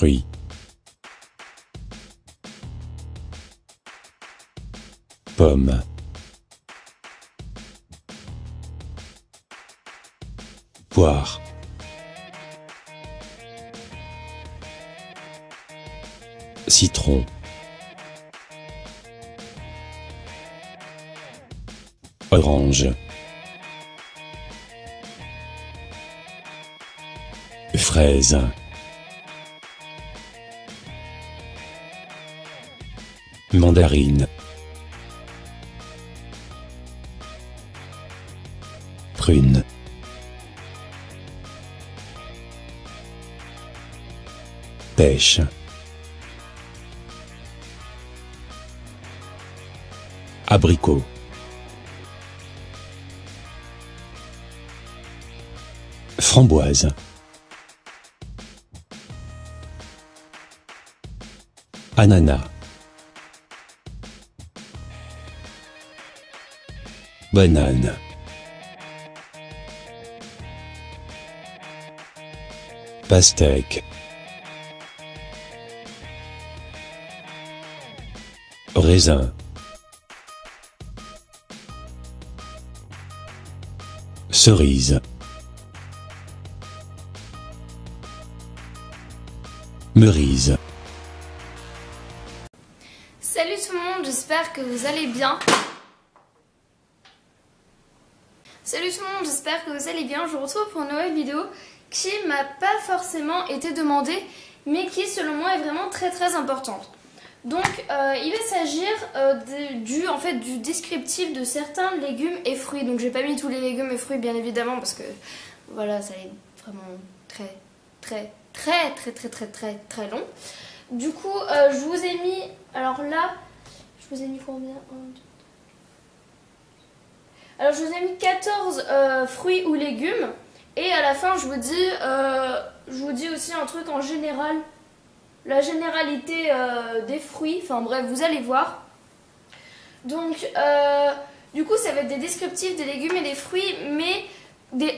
Fruits. Pomme. Poire. Citron. Orange. Fraise. Mandarine. Prune. Pêche. Abricot. Framboise. Ananas. Banane. Pastèque. Raisin. Cerise. Cerise. Salut tout le monde, j'espère que vous allez bien. Salut tout le monde, j'espère que vous allez bien. Je vous retrouve pour une nouvelle vidéo qui m'a pas forcément été demandée, mais qui selon moi est vraiment très importante. Donc il va s'agir du descriptif de certains légumes et fruits. Donc j'ai pas mis tous les légumes et fruits bien évidemment parce que voilà, ça est vraiment très long. Du coup je vous ai mis, alors là je vous ai mis combien? Alors je vous ai mis 14 fruits ou légumes et à la fin je vous dis aussi un truc en général, la généralité des fruits, enfin bref vous allez voir. Donc du coup ça va être des descriptifs des légumes et des fruits, mais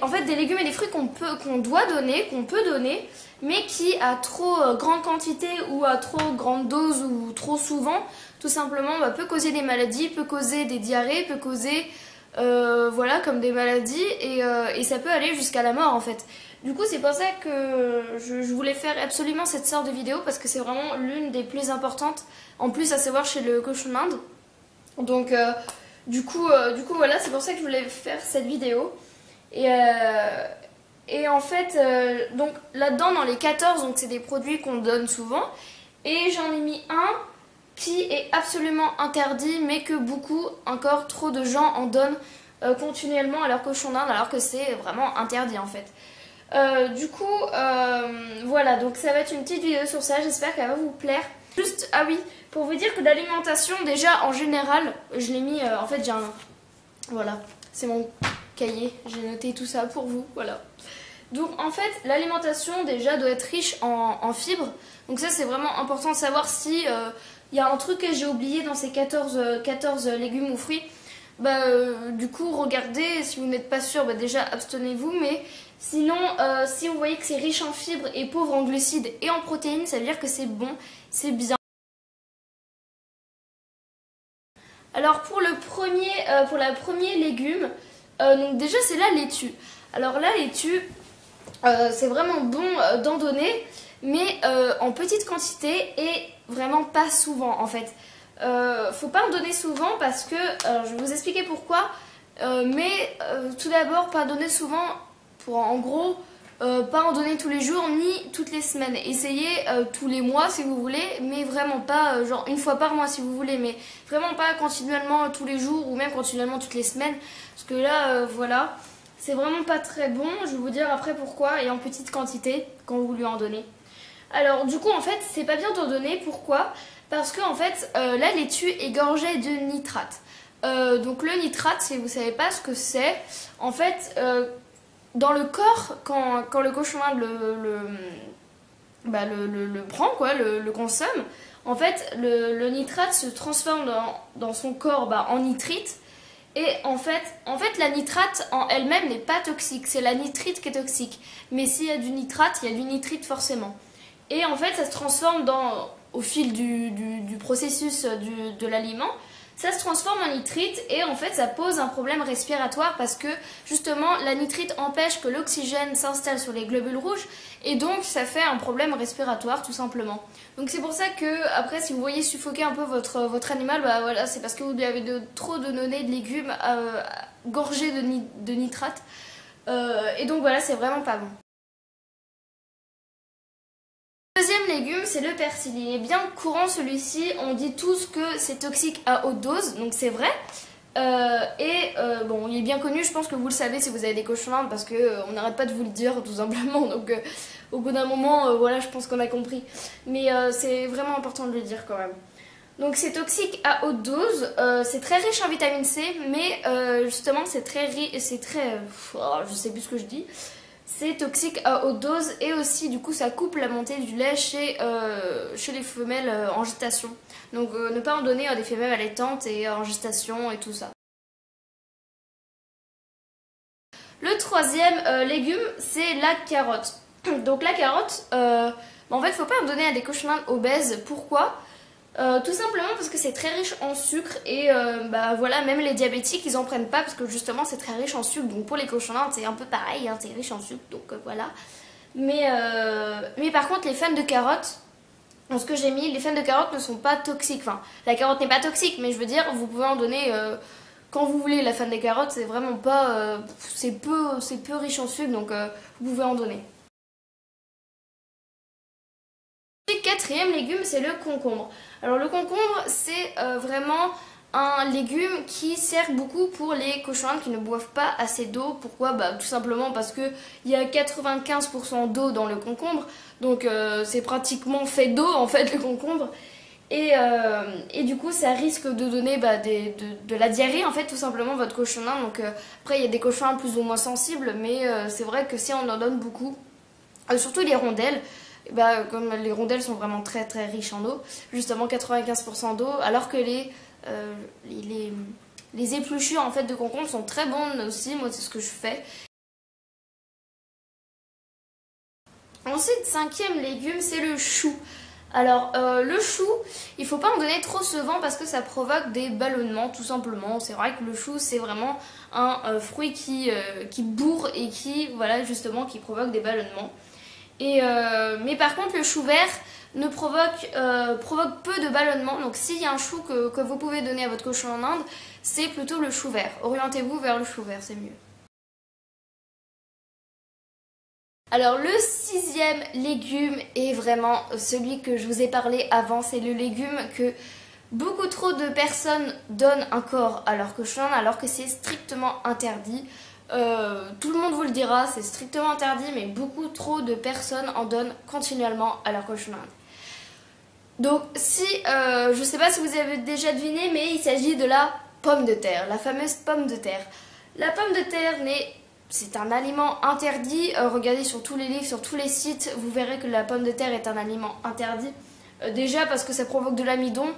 en fait des légumes et des fruits qu'on peut donner, mais qui à trop grande quantité ou à trop grande dose ou trop souvent, tout simplement peut causer des maladies, peut causer des diarrhées, peut causer voilà comme des maladies et ça peut aller jusqu'à la mort en fait. Du coup c'est pour ça que je voulais faire absolument cette sorte de vidéo parce que c'est vraiment l'une des plus importantes en plus à savoir chez le cochon d'Inde. Donc du coup voilà, c'est pour ça que je voulais faire cette vidéo. Et en fait, donc là-dedans, dans les 14, donc c'est des produits qu'on donne souvent. Et j'en ai mis un qui est absolument interdit, mais que beaucoup, encore trop de gens en donnent continuellement à leur cochon d'Inde, alors que c'est vraiment interdit en fait. Voilà, donc ça va être une petite vidéo sur ça, j'espère qu'elle va vous plaire. Juste, ah oui, pour vous dire que l'alimentation, déjà en général, je l'ai mis, en fait j'ai un... Voilà, c'est mon cahier, j'ai noté tout ça pour vous, voilà. Donc en fait l'alimentation déjà doit être riche en fibres, donc ça c'est vraiment important de savoir si y a un truc que j'ai oublié dans ces 14 légumes ou fruits. Du coup regardez, si vous n'êtes pas sûr, déjà abstenez-vous, mais sinon si vous voyez que c'est riche en fibres et pauvre en glucides et en protéines, ça veut dire que c'est bon, c'est bien. Alors pour le premier légume, donc déjà c'est la laitue. Alors la laitue, c'est vraiment bon d'en donner, mais en petite quantité et vraiment pas souvent en fait. Faut pas en donner souvent parce que, je vais vous expliquer pourquoi, tout d'abord pas en donner souvent pour en gros pas en donner tous les jours ni toutes les semaines. Essayez tous les mois si vous voulez, mais vraiment pas genre une fois par mois si vous voulez, mais vraiment pas continuellement tous les jours ou même continuellement toutes les semaines, parce que là voilà, c'est vraiment pas très bon. Je vais vous dire après pourquoi, et en petite quantité quand vous lui en donnez. Alors du coup en fait c'est pas bien d'en donner, pourquoi? Parce que en fait la laitue est gorgée de nitrate. Donc le nitrate, si vous savez pas ce que c'est, en fait dans le corps, quand le cochon d'Inde le prend, quoi, le consomme, en fait le nitrate se transforme dans son corps en nitrite. Et en fait la nitrate en elle-même n'est pas toxique, c'est la nitrite qui est toxique. Mais s'il y a du nitrate, il y a du nitrite forcément. Et en fait, ça se transforme au fil du processus de l'aliment. Ça se transforme en nitrite et en fait ça pose un problème respiratoire parce que justement la nitrite empêche que l'oxygène s'installe sur les globules rouges et donc ça fait un problème respiratoire tout simplement. Donc c'est pour ça que après si vous voyez suffoquer un peu votre animal, bah voilà, c'est parce que vous lui avez trop donné de légumes gorgés de nitrate et donc voilà, c'est vraiment pas bon. Le deuxième légume, c'est le persil. Il est bien courant celui-ci, on dit tous que c'est toxique à haute dose, donc c'est vrai. Bon, il est bien connu, je pense que vous le savez si vous avez des cochons d'Inde parce qu'on n'arrête pas de vous le dire tout simplement. Donc au bout d'un moment, voilà, je pense qu'on a compris. Mais c'est vraiment important de le dire quand même. Donc c'est toxique à haute dose, c'est très riche en vitamine C, mais justement c'est très, je sais plus ce que je dis. C'est toxique à haute dose et aussi du coup ça coupe la montée du lait chez les femelles en gestation. Donc ne pas en donner à des femelles allaitantes et en gestation et tout ça. Le troisième légume c'est la carotte. Donc la carotte, en fait il ne faut pas en donner à des cochons d'Inde obèses. Pourquoi ? Tout simplement parce que c'est très riche en sucre et voilà, même les diabétiques ils en prennent pas parce que justement c'est très riche en sucre, donc pour les cochons d'Inde c'est un peu pareil, hein, c'est riche en sucre, donc voilà. Mais par contre les fans de carottes, dans ce que j'ai mis, les fans de carottes ne sont pas toxiques, enfin la carotte n'est pas toxique mais je veux dire vous pouvez en donner quand vous voulez. La fan des carottes c'est vraiment pas, c'est peu riche en sucre, donc vous pouvez en donner. Le quatrième légume c'est le concombre. Alors le concombre c'est vraiment un légume qui sert beaucoup pour les cochons d'Inde qui ne boivent pas assez d'eau. Pourquoi ? Tout simplement parce qu'il y a 95% d'eau dans le concombre, donc c'est pratiquement fait d'eau en fait le concombre. Et du coup ça risque de donner de la diarrhée en fait tout simplement votre cochon d'Inde. Donc après il y a des cochons d'Inde plus ou moins sensibles, mais c'est vrai que si on en donne beaucoup, surtout les rondelles, comme les rondelles sont vraiment très très riches en eau, justement 95% d'eau, alors que les épluchures en fait de concombre sont très bonnes aussi, moi c'est ce que je fais. Ensuite, cinquième légume, c'est le chou. Alors le chou, il faut pas en donner trop souvent parce que ça provoque des ballonnements tout simplement. C'est vrai que le chou c'est vraiment un fruit qui bourre et qui provoque des ballonnements. Mais par contre le chou vert ne provoque peu de ballonnements, donc s'il y a un chou que vous pouvez donner à votre cochon en Inde, c'est plutôt le chou vert. Orientez-vous vers le chou vert, c'est mieux. Alors le sixième légume est vraiment celui que je vous ai parlé avant, c'est le légume que beaucoup trop de personnes donnent encore à leur cochon alors que c'est strictement interdit. Tout le monde vous le dira, c'est strictement interdit, mais beaucoup trop de personnes en donnent continuellement à leur cochon d'Inde. Donc je sais pas si vous avez déjà deviné, mais il s'agit de la pomme de terre, la fameuse pomme de terre. La pomme de terre c'est un aliment interdit. Regardez sur tous les livres, sur tous les sites, vous verrez que la pomme de terre est un aliment interdit. Déjà parce que ça provoque de l'amidon.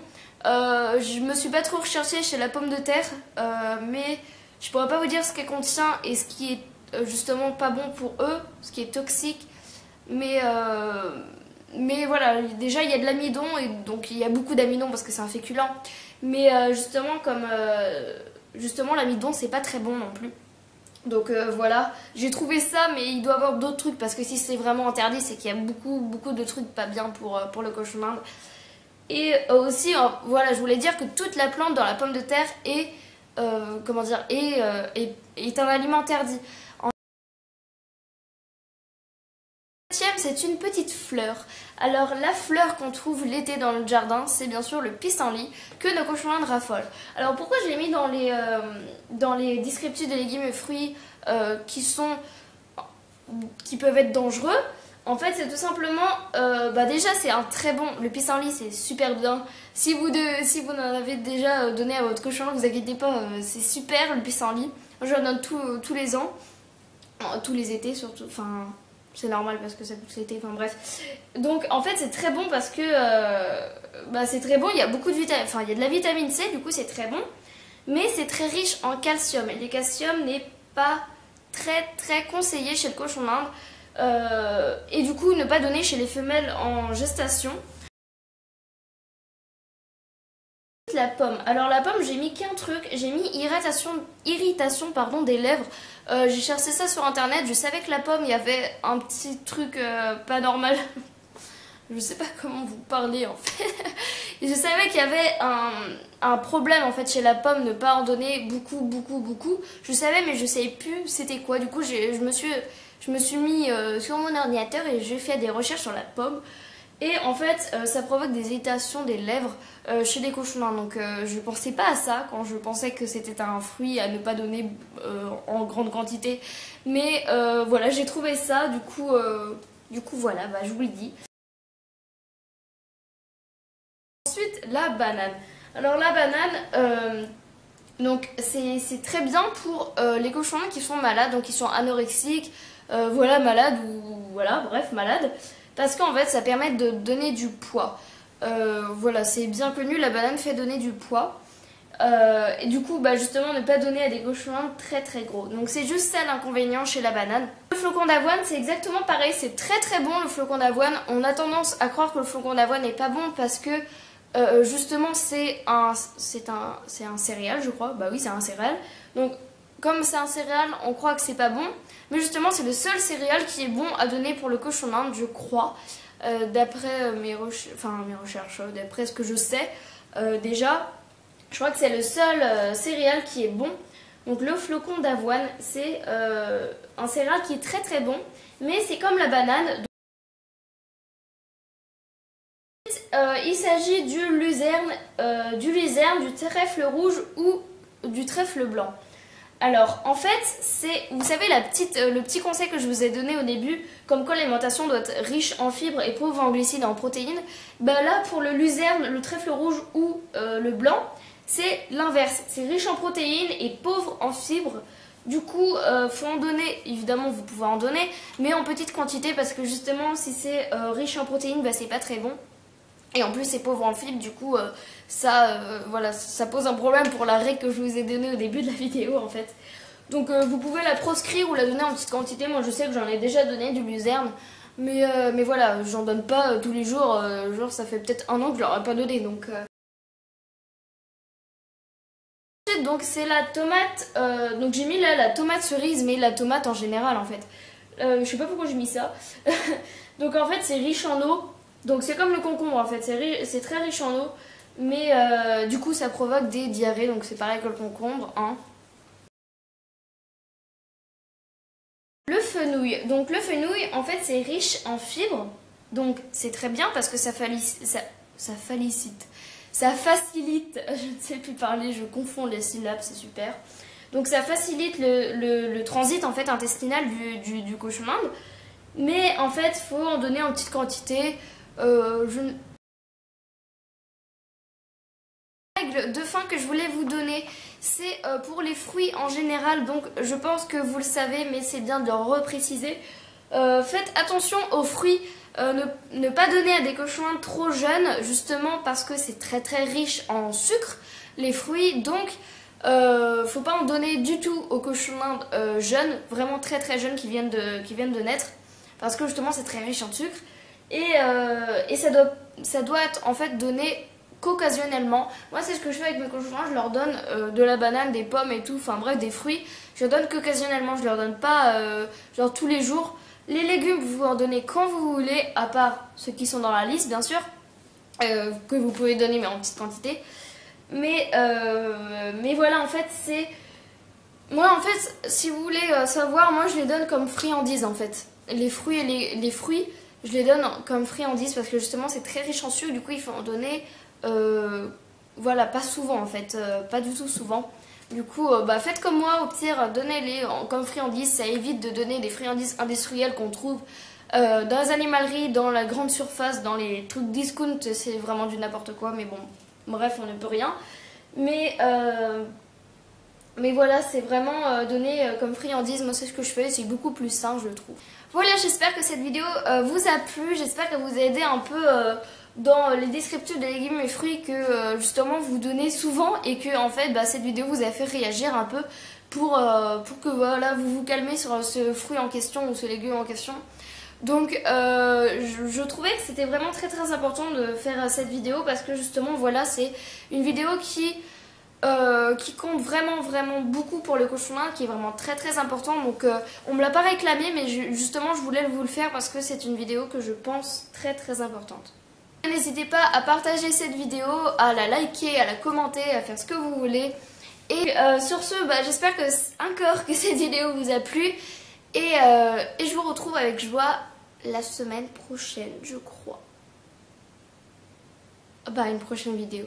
Je me suis pas trop recherchée chez la pomme de terre, mais je pourrais pas vous dire ce qu'elle contient et ce qui est justement pas bon pour eux, ce qui est toxique. Mais voilà, déjà il y a de l'amidon et donc il y a beaucoup d'amidon parce que c'est un féculent. Mais justement l'amidon c'est pas très bon non plus. Donc voilà, j'ai trouvé ça, mais il doit y avoir d'autres trucs parce que si c'est vraiment interdit, c'est qu'il y a beaucoup de trucs pas bien pour le cochon d'Inde. Et aussi, voilà, je voulais dire que toute la plante dans la pomme de terre est un aliment interdit. En septième, c'est une petite fleur. Alors la fleur qu'on trouve l'été dans le jardin, c'est bien sûr le pissenlit que nos cochons d'Inde raffolent. Alors pourquoi je l'ai mis dans les descriptifs de légumes et fruits qui peuvent être dangereux? En fait, c'est tout simplement, déjà c'est un très bon, le pissenlit c'est super bien. Si vous en avez déjà donné à votre cochon, vous inquiétez pas, c'est super le pissenlit. Je le donne tous les ans, tous les étés surtout, enfin c'est normal parce que ça pousse l'été, enfin bref. Donc en fait c'est très bon parce que c'est très bon, il y a beaucoup de vitamines, enfin il y a de la vitamine C, du coup c'est très bon. Mais c'est très riche en calcium et le calcium n'est pas très conseillé chez le cochon d'Inde. Et du coup ne pas donner chez les femelles en gestation. La pomme. Alors la pomme, j'ai mis qu'un truc, j'ai mis irritation pardon, des lèvres. J'ai cherché ça sur internet, je savais que la pomme, il y avait un petit truc pas normal. Je sais pas comment vous parler en fait. Et je savais qu'il y avait un problème en fait chez la pomme, ne pas en donner beaucoup. Je savais mais je savais plus c'était quoi. Du coup je me suis mis sur mon ordinateur et j'ai fait des recherches sur la pomme. Et en fait, ça provoque des irritations des lèvres chez les cochons d'Inde. Donc je pensais pas à ça quand je pensais que c'était un fruit à ne pas donner en grande quantité. Mais voilà, j'ai trouvé ça, du coup voilà, bah, je vous le dis. Ensuite, la banane. Alors la banane, donc c'est très bien pour les cochons d'Inde qui sont malades, donc qui sont anorexiques, voilà, malades ou voilà, bref, malades. Parce qu'en fait, ça permet de donner du poids. Voilà, c'est bien connu, la banane fait donner du poids. Et du coup, bah justement, ne pas donner à des cochons très gros. Donc c'est juste ça l'inconvénient chez la banane. Le flocon d'avoine, c'est exactement pareil, c'est très bon le flocon d'avoine. On a tendance à croire que le flocon d'avoine n'est pas bon parce que justement c'est un céréale, je crois. Bah oui, c'est un céréale. Donc comme c'est un céréale, on croit que c'est pas bon. Mais justement, c'est le seul céréale qui est bon à donner pour le cochon d'Inde, je crois. D'après mes recherches, d'après ce que je sais déjà, je crois que c'est le seul céréale qui est bon. Donc le flocon d'avoine, c'est un céréale qui est très bon, mais c'est comme la banane. Il s'agit du luzerne, du trèfle rouge ou du trèfle blanc. Alors, en fait, c'est, vous savez, le petit conseil que je vous ai donné au début, comme quoi l'alimentation doit être riche en fibres et pauvre en glucides et en protéines, ben là, pour le luzerne, le trèfle rouge ou le blanc, c'est l'inverse. C'est riche en protéines et pauvre en fibres. Du coup, faut en donner, évidemment, vous pouvez en donner, mais en petite quantité, parce que justement, si c'est riche en protéines, ben, c'est pas très bon. Et en plus c'est pauvre en fibres, du coup voilà, ça pose un problème pour la règle que je vous ai donnée au début de la vidéo en fait. Donc vous pouvez la proscrire ou la donner en petite quantité. Moi je sais que j'en ai déjà donné du luzerne, mais voilà, j'en donne pas tous les jours, genre ça fait peut-être un an que je leur ai pas donné donc... Donc c'est la tomate, donc j'ai mis là la tomate cerise, mais la tomate en général en fait. Je sais pas pourquoi j'ai mis ça. Donc en fait c'est riche en eau. Donc c'est comme le concombre en fait, c'est très riche en eau, mais du coup ça provoque des diarrhées, donc c'est pareil que le concombre. Hein. Le fenouil, donc le fenouil en fait c'est riche en fibres, donc c'est très bien parce que ça facilite, je ne sais plus parler, je confonds les syllabes, c'est super. Donc ça facilite le transit en fait intestinal du cochon d'Inde, mais en fait il faut en donner en petite quantité. Règle de fin que je voulais vous donner, c'est pour les fruits en général, donc je pense que vous le savez mais c'est bien de le repréciser. Faites attention aux fruits, ne pas donner à des cochons trop jeunes, justement parce que c'est très riche en sucre les fruits, donc faut pas en donner du tout aux cochons d'Inde jeunes, vraiment très jeunes qui viennent de naître, parce que justement c'est très riche en sucre. Et ça doit être en fait donné qu'occasionnellement. Moi c'est ce que je fais avec mes cochons, je leur donne de la banane, des pommes et tout, enfin bref des fruits. Je leur donne qu'occasionnellement, je leur donne pas genre tous les jours. Les légumes vous en donnez quand vous voulez, à part ceux qui sont dans la liste bien sûr, que vous pouvez donner mais en petite quantité. Mais voilà en fait c'est... Moi en fait si vous voulez savoir, moi je les donne comme friandises en fait. Les fruits et les fruits, je les donne comme friandises parce que justement c'est très riche en sucre, du coup il faut en donner, voilà, pas souvent en fait, pas du tout souvent. Du coup, bah, faites comme moi, au pire, donnez-les comme friandises, ça évite de donner des friandises industrielles qu'on trouve dans les animaleries, dans la grande surface, dans les trucs discount, c'est vraiment du n'importe quoi, mais bon, bref, on ne peut rien. Mais voilà, c'est vraiment donné comme friandise, moi c'est ce que je fais, c'est beaucoup plus sain je trouve. Voilà, j'espère que cette vidéo vous a plu, j'espère qu'elle vous a aidé un peu dans les descriptifs des légumes et fruits que justement vous donnez souvent et que en fait bah, cette vidéo vous a fait réagir un peu pour que voilà, vous vous calmez sur ce fruit en question ou ce légume en question. Donc je trouvais que c'était vraiment très très important de faire cette vidéo parce que justement voilà, c'est une vidéo qui compte vraiment beaucoup pour le cochon d'Inde, qui est vraiment très très important. Donc on me l'a pas réclamé, mais justement je voulais vous le faire parce que c'est une vidéo que je pense très très importante. N'hésitez pas à partager cette vidéo, à la liker, à la commenter, à faire ce que vous voulez. Et sur ce, j'espère que encore que cette vidéo vous a plu. Et je vous retrouve avec joie la semaine prochaine, je crois. Une prochaine vidéo.